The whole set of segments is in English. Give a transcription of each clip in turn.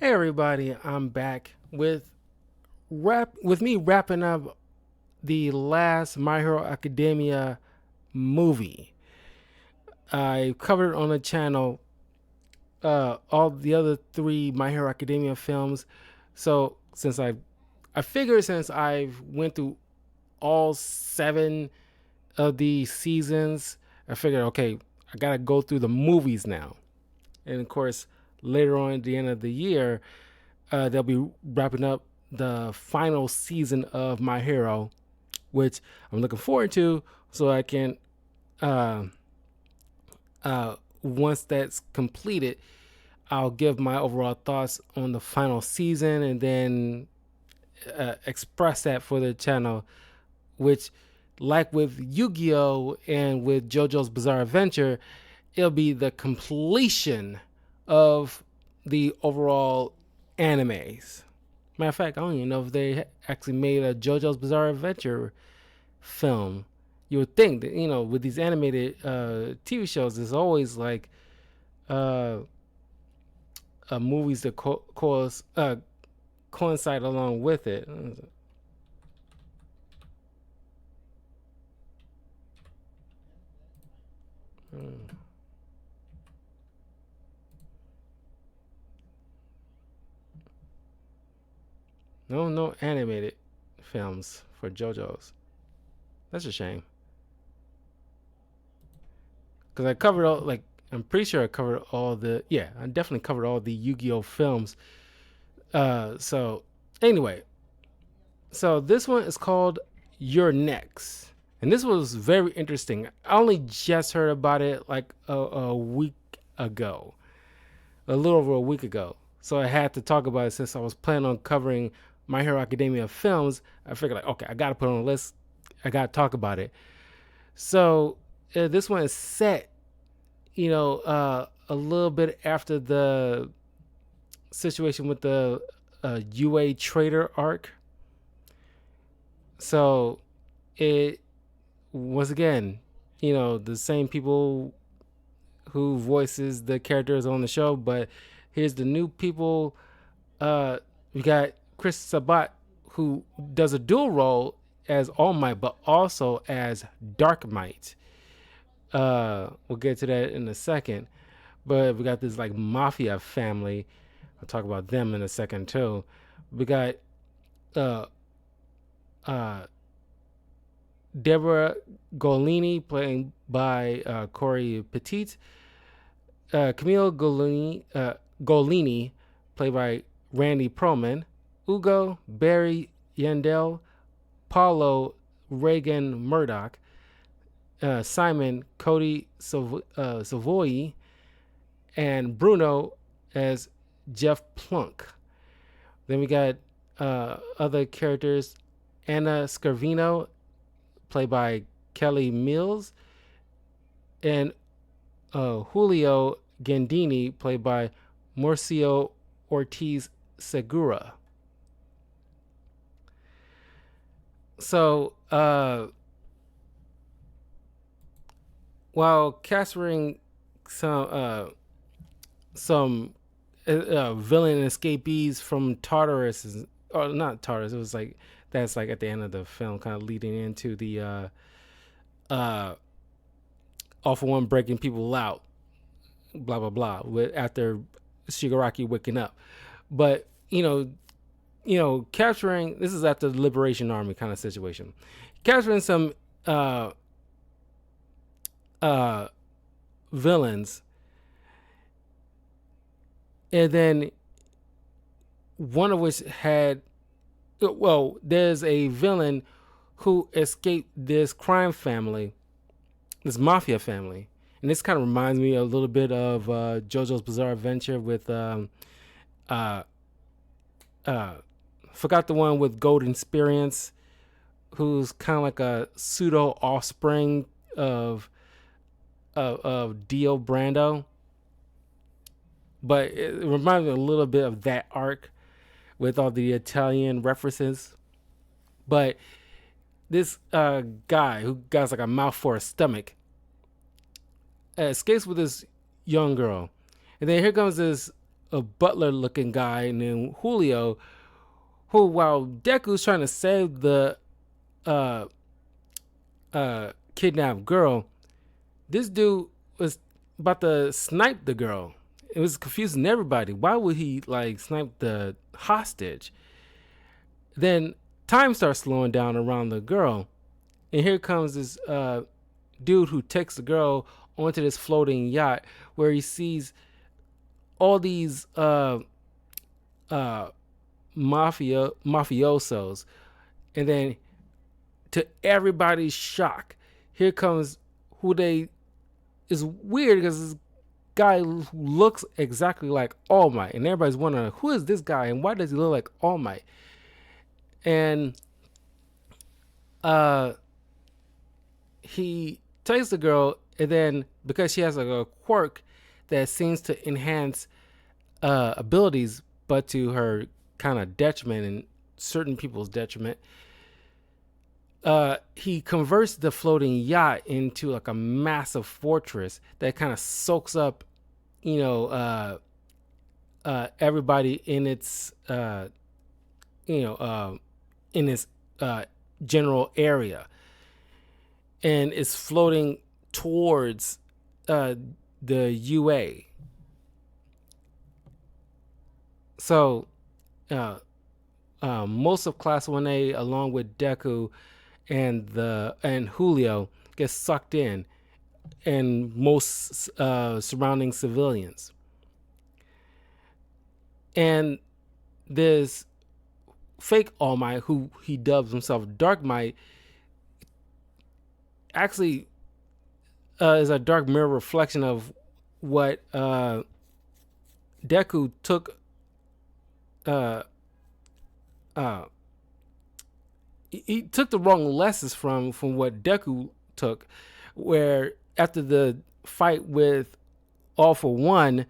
Hey everybody, I'm back with me wrapping up the last My Hero Academia movie. I covered on the channel all the other three My Hero Academia films. So I figured since I've went through all seven of the seasons, I figured okay, I gotta go through the movies now. And of course, later on at the end of the year, they'll be wrapping up the final season of My Hero, which I'm looking forward to, so I can, uh, once that's completed, I'll give my overall thoughts on the final season and then express that for the channel, which, like with Yu Gi Oh! And with JoJo's Bizarre Adventure, it'll be the completion of the overall animes. Matter of fact, I don't even know if they actually made a JoJo's Bizarre Adventure film. You would think that with these animated TV shows, there's always like uh, movies that coincide along with it. No animated films for JoJo's. That's a shame. Because I covered all like I'm pretty sure I covered all the I definitely covered all the Yu-Gi-Oh films. So anyway, so this one is called Your Next, and this was very interesting. I only just heard about it like a week ago, a little over a week ago. So I had to talk about it since I was planning on covering My Hero Academia films. I figured like, okay, I got to put it on the list. I got to talk about it. So this one is set, a little bit after the situation with the UA Trader arc. So it once again, the same people who voices the characters on the show, but here's the new people. We got Chris Sabat, who does a dual role as All Might, but also as Dark Might. We'll get to that in a second. But we got this like mafia family. I'll talk about them in a second too. We got uh, uh, Deborah Golini playing by Corey Petit. Camille Golini played by Randy Perlman. Ugo Barry Yandel. Paulo Reagan Murdoch. Simon Cody Savoy, and Bruno as Jeff Plunk. Then we got other characters: Anna Scarvino, played by Kelly Mills, and Julio Gandini, played by Mauricio Ortiz Segura. So, while capturing some villain escapees from Tartarus, or not Tartarus, it was like that's like at the end of the film, kind of leading into the All For One breaking people out, blah blah blah, after Shigaraki waking up. But capturing, this is after the Liberation Army kind of situation, capturing some villains, and then one of which had, there's a villain who escaped this crime family, this mafia family, and this kind of reminds me a little bit of JoJo's Bizarre Adventure with forgot the one with Golden Experience, who's kind of like a pseudo offspring of Dio Brando, but it reminds me a little bit of that arc with all the Italian references. But this guy who got like a mouth for a stomach escapes with this young girl, and then here comes this a butler looking guy named Julio, who while Deku's trying to save the uh kidnapped girl, this dude was about to snipe the girl. It was confusing everybody. Why would he like snipe the hostage? Then time starts slowing down around the girl, and here comes this dude who takes the girl onto this floating yacht where he sees all these uh, mafiosos, and then to everybody's shock, here comes who they is weird because this guy who looks exactly like All Might, and everybody's wondering who is this guy and why does he look like All Might? And uh, he takes the girl, and then because she has like a quirk that seems to enhance abilities, but to her kind of detriment and certain people's detriment, he converts the floating yacht into like a massive fortress that kind of soaks up, everybody in its, in its general area, and is floating towards the UA. So, most of Class 1A, along with Deku and Julio, gets sucked in, and most surrounding civilians. And this fake All Might, who he dubs himself Dark Might, actually is a dark mirror reflection of what Deku took. Uh, uh, he took the wrong lessons from what Deku took, where after the fight with All for One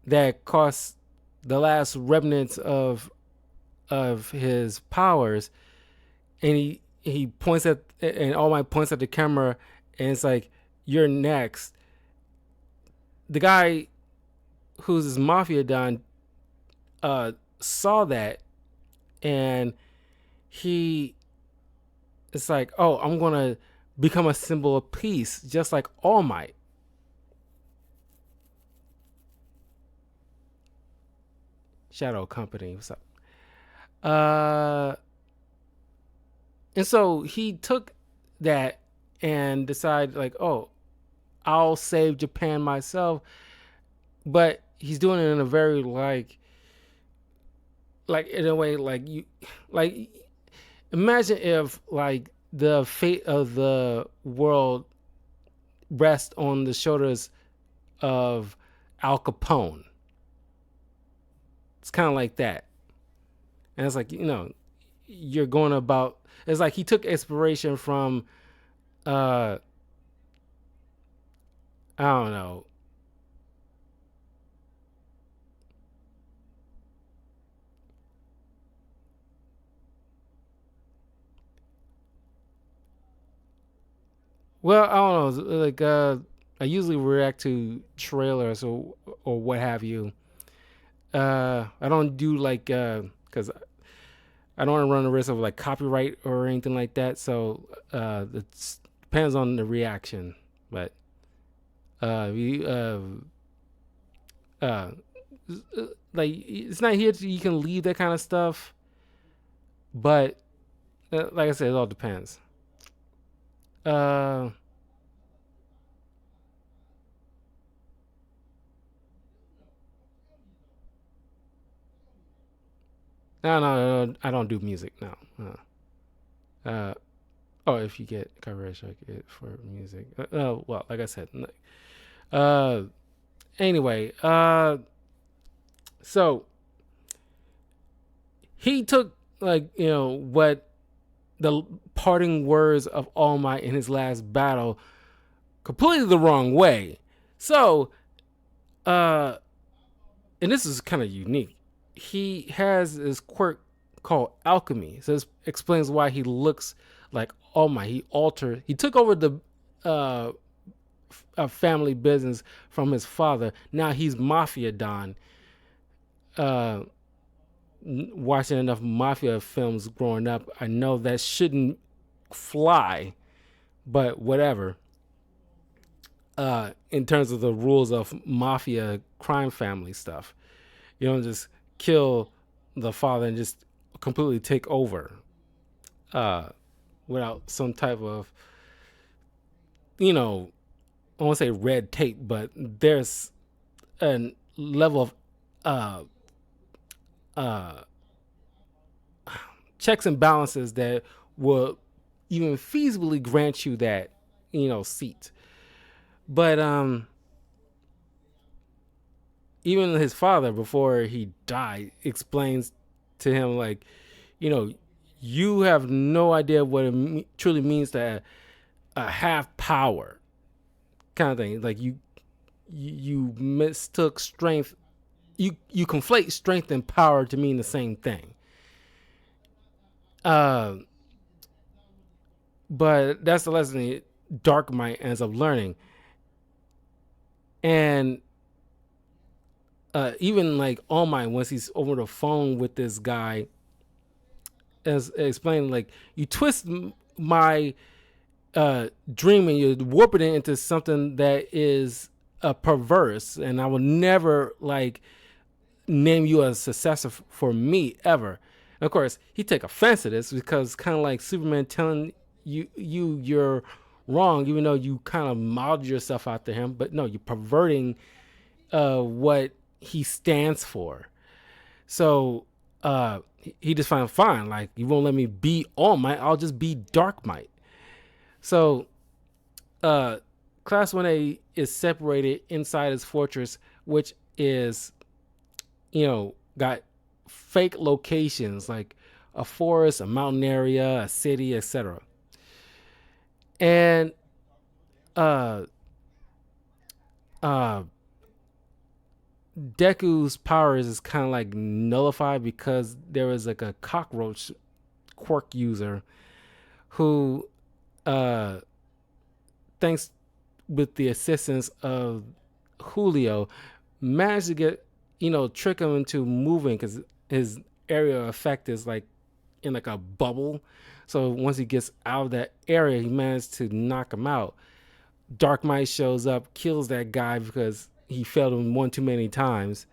that cost the last remnants of his powers, and he points at, and All Might points at the camera, and it's like, you're next. The guy who's his mafia don saw that, and it's like, oh, I'm gonna become a symbol of peace, just like All Might. Shadow Company, what's up? And so he took that and decided, like, oh, I'll save Japan myself. But he's doing it in a very like in a way, like, you like imagine if like the fate of the world rests on the shoulders of Al Capone. It's kind of like that. And it's like, you're going about, it's like he took inspiration from I don't know. Well, I don't know. Like, I usually react to trailers or what have you. I don't do like, because I don't want to run the risk of like copyright or anything like that. So it depends on the reaction. But we uh like, it's not here to, you can leave that kind of stuff. But like I said, it all depends. Uh, no, I don't do music. No. Uh, oh, if you get coverage like it for music. Well, like I said. Uh, anyway. So he took, like, what the parting words of All Might in his last battle completely the wrong way. So, uh, and this is kind of unique. He has this quirk called alchemy. So this explains why he looks like All Might. He took over the uh, family business from his father. Now he's Mafia Don. uh, watching enough mafia films growing up, I know that shouldn't fly, but whatever. In terms of the rules of mafia crime family stuff, you don't just kill the father and just completely take over uh, without some type of, you know, I won't say red tape, but there's a level of uh, uh, checks and balances that will even feasibly grant you that, seat. But even his father, before he died, explains to him like, you know, you have no idea what it truly means to have power, kind of thing. Like you mistook strength. You conflate strength and power to mean the same thing. Uh, but that's the lesson Dark Might ends up learning, and even like All Might, once he's over the phone with this guy, as explaining like you twist my dream and you warp it into something that is perverse, and I will never like name you a successor for me ever. And of course, he take offense to this because kind of like Superman telling you're wrong, even though you kind of modeled yourself after him. But no, you're perverting what he stands for. So he just found fine. Like, you won't let me be All Might, I'll just be Dark Might. So Class 1A is separated inside his fortress, which is, got fake locations like a forest, a mountain area, a city, etc. And Deku's powers is kind of like nullified because there was like a cockroach quirk user who, thanks with the assistance of Julio, managed to get, trick him into moving because his area of effect is like in like a bubble. So once he gets out of that area, he managed to knock him out. Dark Might shows up, kills that guy because he failed him one too many times.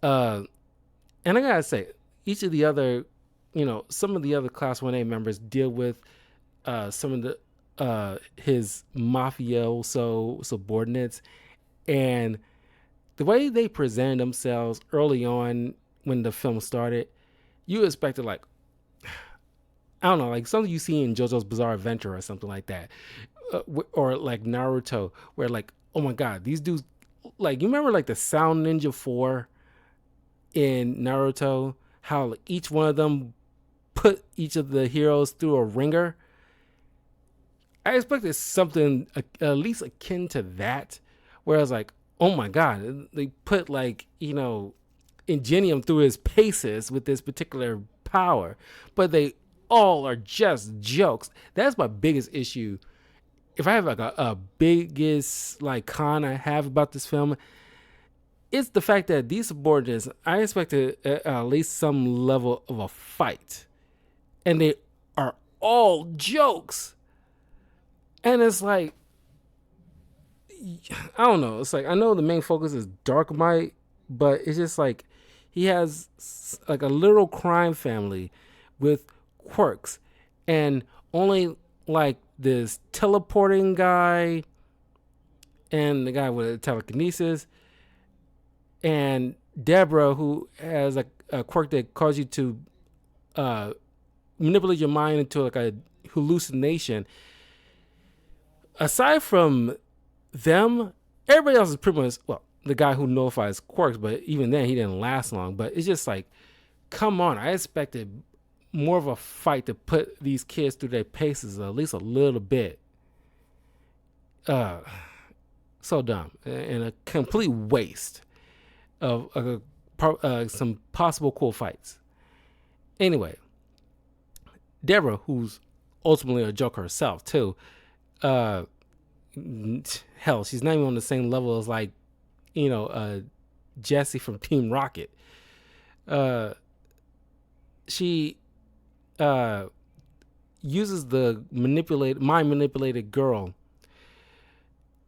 And I gotta say, each of the other, some of the other Class 1A members deal with some of the his mafioso subordinates, and the way they presented themselves early on when the film started, you expected like, I don't know, like something you see in JoJo's Bizarre Adventure or something like that, or like Naruto, where like, oh my god, these dudes, like, you remember like the Sound Ninja 4 in Naruto, how like, each one of them put each of the heroes through a ringer. I expected something at least akin to that, where I was like, oh my god, they put like, Ingenium through his paces with this particular power, but they all are just jokes. That's my biggest issue. If I have like a biggest like con I have about this film, it's the fact that these subordinates, I expected at least some level of a fight, and they are all jokes. And it's like, I don't know. It's like, I know the main focus is Dark Might, but it's just like he has like a literal crime family with quirks, and only like this teleporting guy and the guy with telekinesis and Deborah, who has a quirk that causes you to manipulate your mind into like a hallucination. Aside from them, everybody else is pretty much, well, the guy who nullifies quirks, but even then he didn't last long. But it's just like, come on, I expected more of a fight to put these kids through their paces at least a little bit. So dumb, and a complete waste of some possible cool fights. Anyway, Deborah, who's ultimately a joke herself too, hell, she's not even on the same level as like, Jessie from Team Rocket. Uh, she uh, uses the mind manipulated girl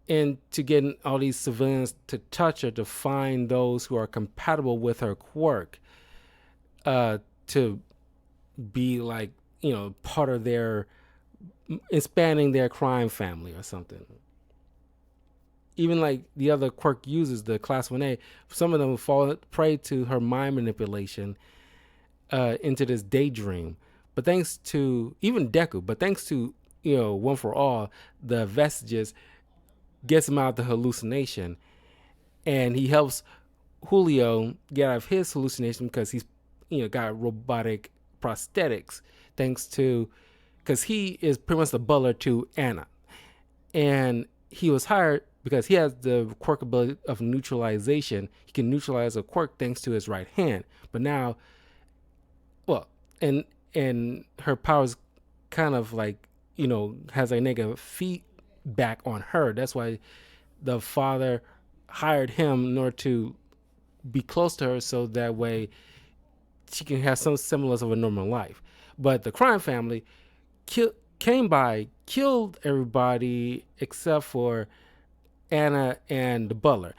into getting all these civilians to touch her to find those who are compatible with her quirk, to be like, part of their expanding their crime family or something. Even like the other quirk users, the Class 1A, some of them fall prey to her mind manipulation into this daydream. But thanks to even Deku, but thanks to One for All, the vestiges gets him out of the hallucination, and he helps Julio get out of his hallucination because he's got robotic prosthetics, thanks to because he is pretty much the butler to Anna, and he was hired because he has the quirk ability of neutralization. He can neutralize a quirk thanks to his right hand. But now, well, and her powers kind of like has a negative feedback on her. That's why the father hired him in order to be close to her, so that way she can have some semblance of a normal life. But the crime family killed everybody except for Anna and the butler.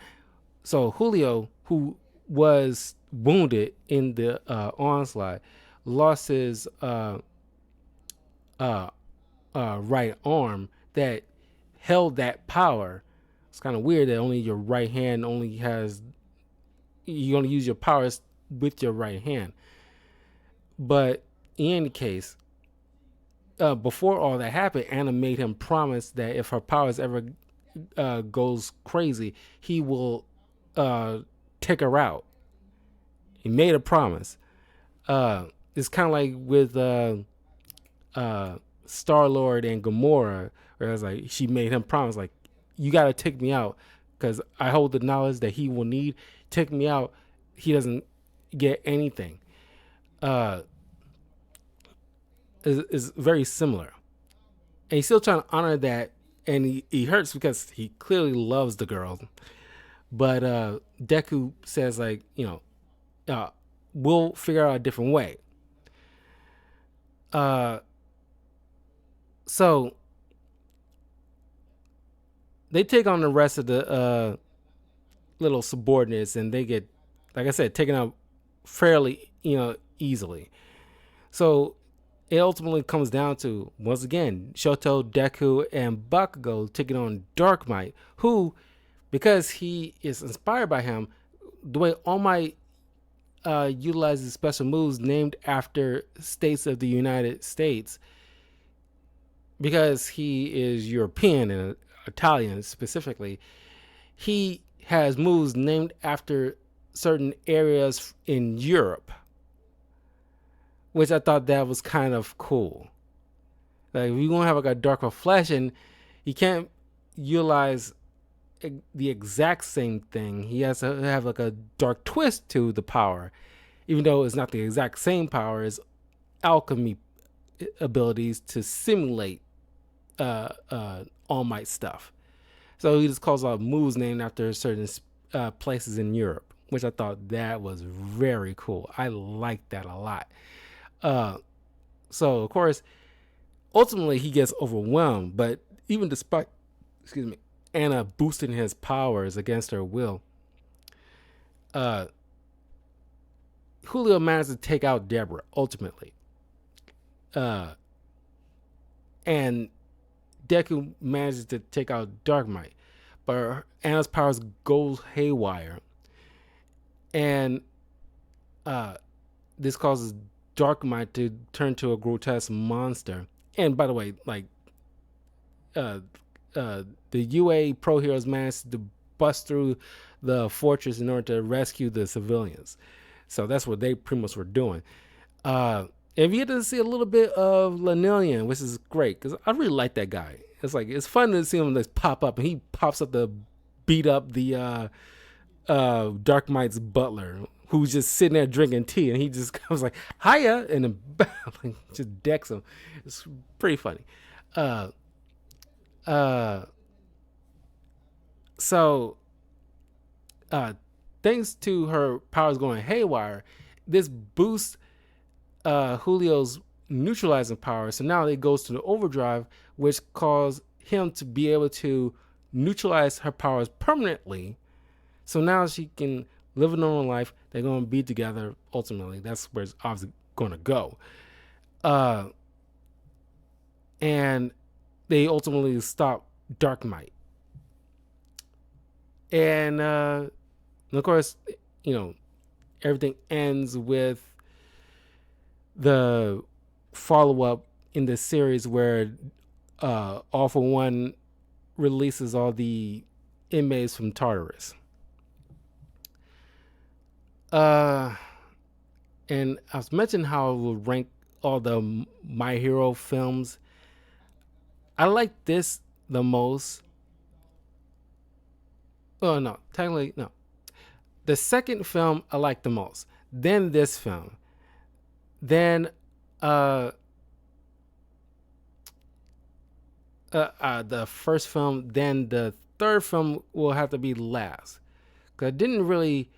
So Julio, who was wounded in the onslaught, lost his right arm that held that power. It's kind of weird that only your right hand only has, you only use your powers with your right hand. But in any case, before all that happened, Anna made him promise that if her powers ever goes crazy, he will take her out. He made a promise. It's kind of like with Star-Lord and Gamora, where it was like she made him promise, like, you got to take me out because I hold the knowledge that he will need. Take me out, he doesn't get anything. Is very similar, and he's still trying to honor that, and he hurts because he clearly loves the girl. But Deku says, like, we'll figure out a different way. So they take on the rest of the little subordinates, and they get, like I said, taken out fairly, easily. So it ultimately comes down to, once again, Shoto, Deku, and Bakugo taking on Dark Might, who, because he is inspired by him, the way All Might utilizes special moves named after states of the United States, because he is European and Italian specifically, he has moves named after certain areas in Europe, which I thought that was kind of cool. Like, if you're gonna have like a darker flesh, and he can't utilize the exact same thing, he has to have like a dark twist to the power, even though it's not the exact same power as alchemy abilities to simulate All Might stuff. So he just calls out moves named after certain places in Europe, which I thought that was very cool. I liked that a lot. So of course, ultimately he gets overwhelmed, but even despite, Anna boosting his powers against her will, Julio managed to take out Deborah ultimately. And Deku manages to take out Dark Might, but Anna's powers go haywire, and this causes Dark Might to turn to a grotesque monster. And by the way, like, the UA Pro Heroes managed to bust through the fortress in order to rescue the civilians. So that's what they pretty much were doing. And we get to see a little bit of Lanillion, which is great because I really like that guy. It's fun to see him just pop up, and he pops up to beat up the Dark Might's butler, who's just sitting there drinking tea, and he just comes like, hiya, and then just decks him. It's pretty funny. So thanks to her powers going haywire, this boosts Julio's neutralizing power. So now it goes to the overdrive, which caused him to be able to neutralize her powers permanently. So now she can live a normal life. They're going to be together ultimately. That's where it's obviously going to go. And they ultimately stop Dark Might. And of course, everything ends with the follow-up in the series where All For One releases all the inmates from Tartarus. And I was mentioning how I would rank all the My Hero films. I like this the most. Oh no, technically no. The second film I like the most. Then this film. Then the first film. Then the third film will have to be last. Cause I didn't really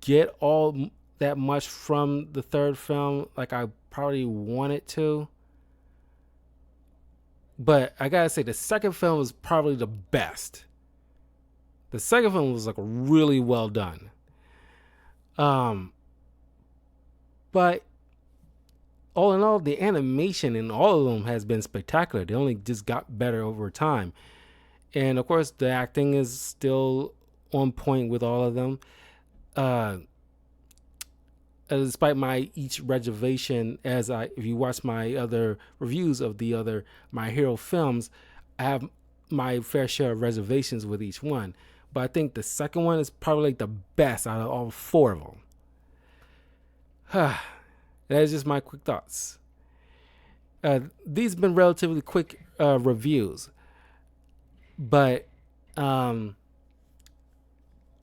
get all that much from the third film like I probably wanted to. But I gotta say, the second film was probably the best. The second film was like really well done. But all in all, the animation in all of them has been spectacular. They only just got better over time. And of course, the acting is still on point with all of them. Despite my each reservation, if you watch my other reviews of the other My Hero films, I have my fair share of reservations with each one. But I think the second one is probably like the best out of all four of them. That is just my quick thoughts. These have been relatively quick reviews, but I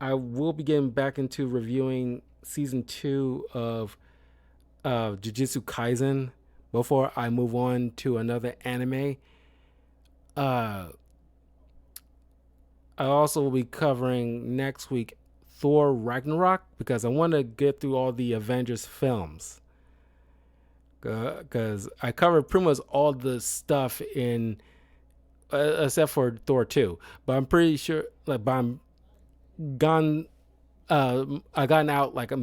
will be getting back into reviewing season 2 of Jujutsu Kaisen before I move on to another anime. I also will be covering next week Thor Ragnarok because I want to get through all the Avengers films. Because I covered pretty much all the stuff in, except for Thor 2. But I'm pretty sure, like, I gotten out like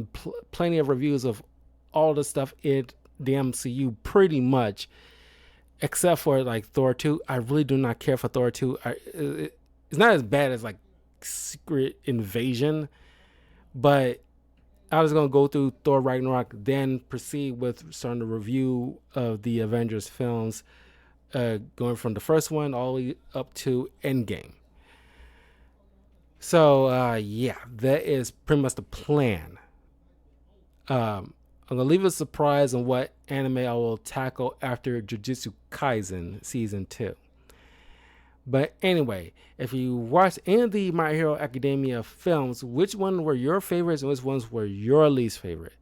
plenty of reviews of all the stuff in the MCU pretty much, except for like Thor 2. I really do not care for Thor 2. It's not as bad as like Secret Invasion, but I was going to go through Thor Ragnarok, then proceed with starting the review of the Avengers films, going from the first one all the way up to Endgame. So, yeah, that is pretty much the plan. I'm going to leave a surprise on what anime I will tackle after Jujutsu Kaisen Season 2. But anyway, if you watched any of the My Hero Academia films, which one were your favorites and which ones were your least favorite?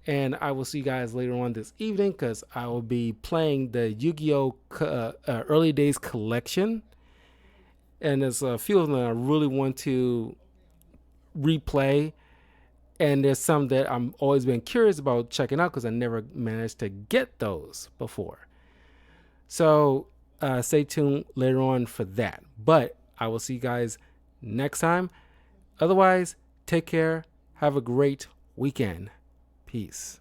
And I will see you guys later on this evening because I will be playing the Yu-Gi-Oh! Early Days Collection. And there's a few of them I really want to replay. And there's some that I'm always been curious about checking out because I never managed to get those before. So stay tuned later on for that. But I will see you guys next time. Otherwise, take care. Have a great weekend. Peace.